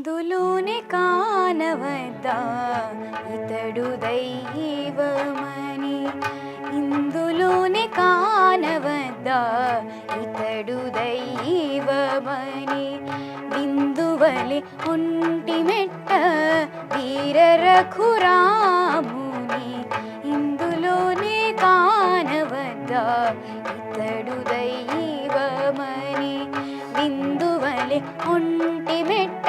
ఇందులోనే కానవద్దా ఇతడు దైవమని, ఇందులోనే కానవద్దా ఇతడు దైవమని. బిందువలి ఒంటి మెట్ట వీర రఘురాముని, ఇందులోనే కానవద్దా ఇతడు దైవమని. బిందువలి ఒంటి మెట్ట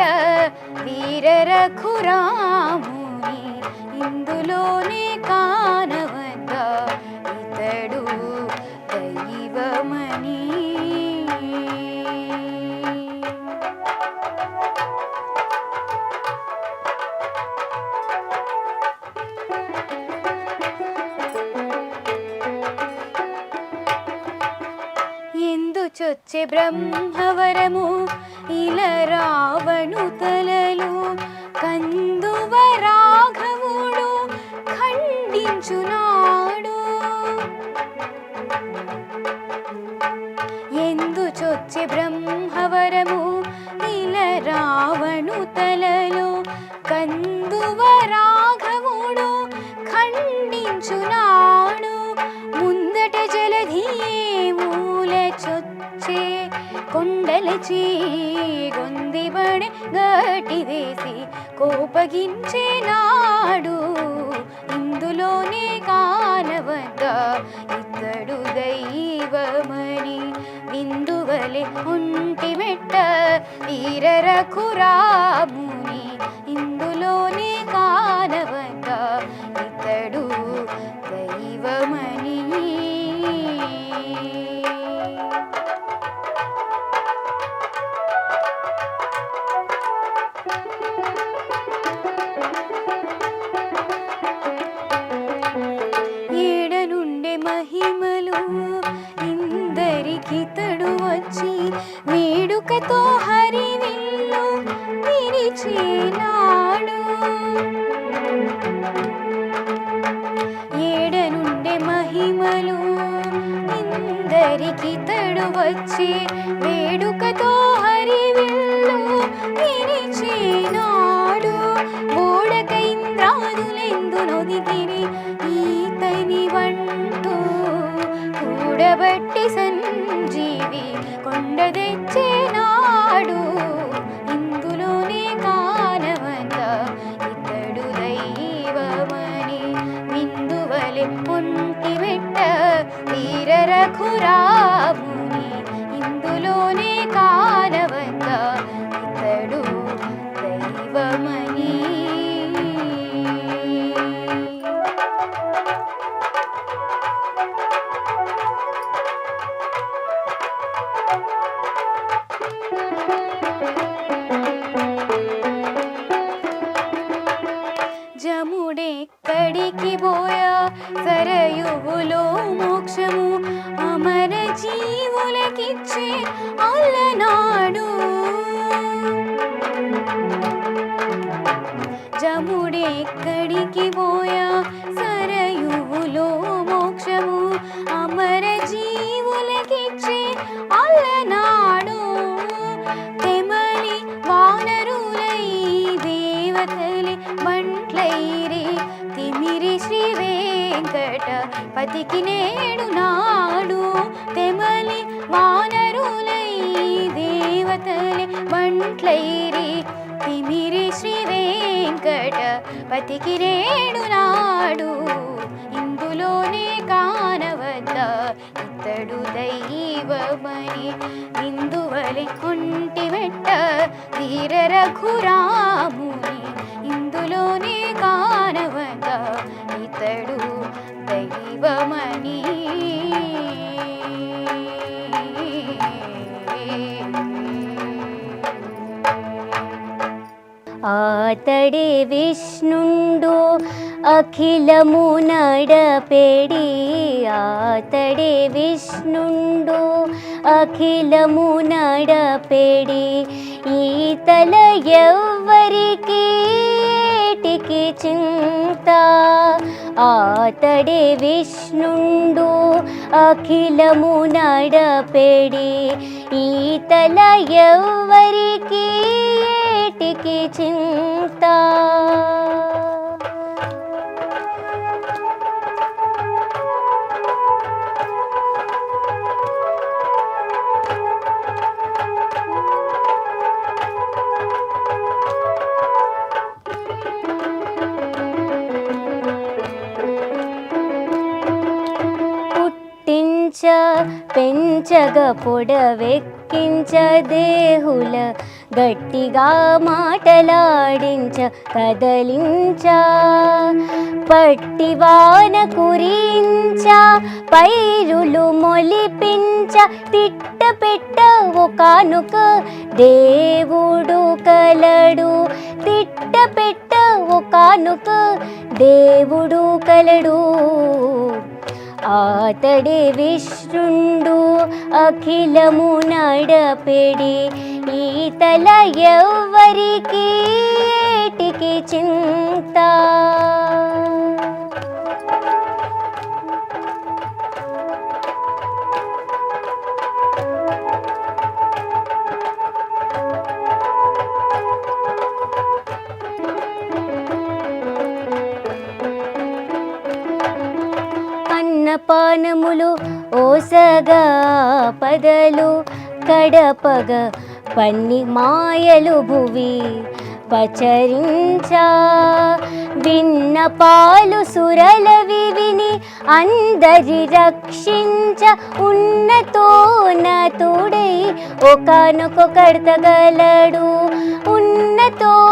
వీర రఘురాముని, ఇందులోనే కానవద్దా ఇతడు దైవమని. చొచ్చే బ్రహ్మవరము ఇల రావణు తలలు, కందువ రాఘవుడు ఖండించునాడు. ఎందు చొచ్చే బ్రహ్మవరము ఇల రావణు తలలు, కందువ రాఘవుడు ఖండించునాడు. ముందట జలధి కొండలచి గొందిబడి గట్టి వేసి కోపగించేనాడు. ఇందులోనే కానవద్దా ఇతడు దైవమని. బిందువలి ఒంటి మెట్ట వీర రఘురాముని, ఇందులోనే కానవద్దా ఇతడు దైవమని. మహిమలు ఇందరికితడు వచ్చి వేడుకతో హరివిల్లు విరిచేనాడు. ఏడనుండే మహిమలు ఇందరికితడు వచ్చి వేడుకతో హరివిల్లు విరిచేనాడు. ఓడక ఇంద్రాదులెందు నొదిగిరి ఈతని వంటూ కూడబట్టి సంజీవి కొండ తెచ్చేనాడు. ఇందులోనే కానవద్దా ఇతడు దైవమని. బిందువలి ఒంటి మెట్ట వీర రఘురాముని, ఇందులోనే కానవద్దా ఇతడు దైవమని. జముడెక్కడికి పోయా సరయువులో మోక్షము అమర జీవులకిచ్చే అల్లనాడు. జముడెక్కడికి పోయా సరయువులో మోక్షము అమర జీవులకిచ్చే అల్లనాడు. తెమలి వానరులై దేవతలి బంట్లైరి తిమిరి శ్రీ వెంకటపతికి నేడు నాడు. తెమలి వానరులై దేవతలి బంట్లైరి తిమిరి శ్రీ వెంకటపతికి నేడు నాడు. ఇందులోనే కానవద్దా ఇతడు దైవమని. ఇందువలి ఒంటి మెట్ట వీర రఘురాముని, ఇందులోనే కానవద్దా ఇతడు దైవమని. ఆతడే విష్ణుండు అఖిలము నడపెడి, ఆతడే విష్ణుండు అఖిలము నడపెడి. ఈతల ఎవ్వరికి ఏటికి చింత ఆతడే విష్ణుండు అఖిలము నడపెడి ఈతల ఎవ్వరికి ఏటికి చింత. పెంచగ పొడవెక్కించ దేహుల గట్టిగా మాటలాడించ కదలించ పట్టివాన కురించ పైరులు మొలిపించ తిట్ట పెట్ట ఒకానొక దేవుడు కలడు తిట్ట పెట్ట ఒకానొక దేవుడు కలడు ఆతడే విష్ణుండు అఖిలము నడపెడి ఈతల ఎవ్వరికి ఏటికి చింత. అన్నపానములు ఓసగా పదలు కడపగ పన్ని మాయలు భువి పచరించా విన్నపాలు సురలవి విని అందరి రక్షించ ఉన్నతోన్నతుడై ఒకానొక కర్తగలడు ఉన్నతోన్నతుడై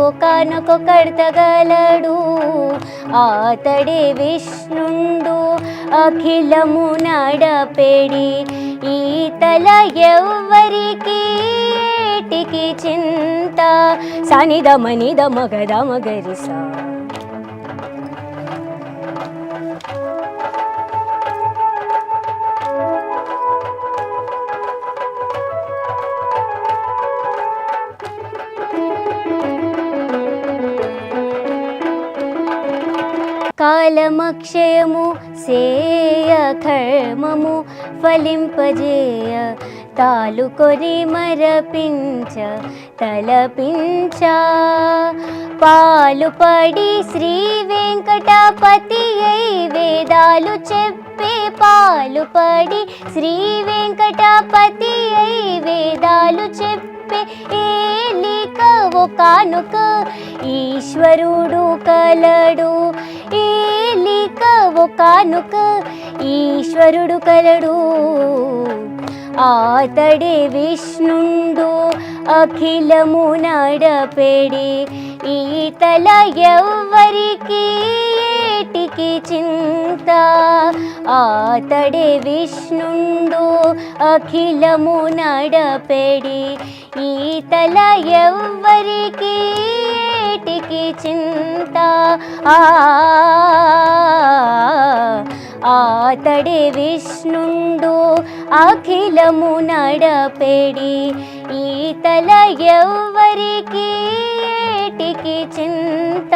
ఒకానొక కర్తగలడు ఆతడే విష్ణుండు అఖిలము నడపెడి ఈతల ఎవ్వరికి ఏటికి చింత. సనిద మనిద మగద మగరిసా కాలమక్షయము సేయ కర్మము ఫలింపజేయ తాలుకొని మరపించ తలపించ పాలుపడి శ్రీ వెంకటపతి అయి వేదాలు చెప్పే పాలుపడి శ్రీ వెంకటపతి అయి వేదాలు చెప్పే ఏలిక ఒకానొక ఈశ్వరుడు కలడు ఏలిక ఒకానొక ఈశ్వరుడు కలడు ఆతడే విష్ణుండు అఖిలము నడపెడి ఈతల ఎవ్వరికి ఏటికి చింత ఆతడే విష్ణుండు అఖిలము నడపెడి ఈతల ఎవ్వరికి ఏటికి చింత ఆతడే విష్ణుండు అఖిలము నడపెడి ఈతల ఎవ్వరికి ఏటికి చింత.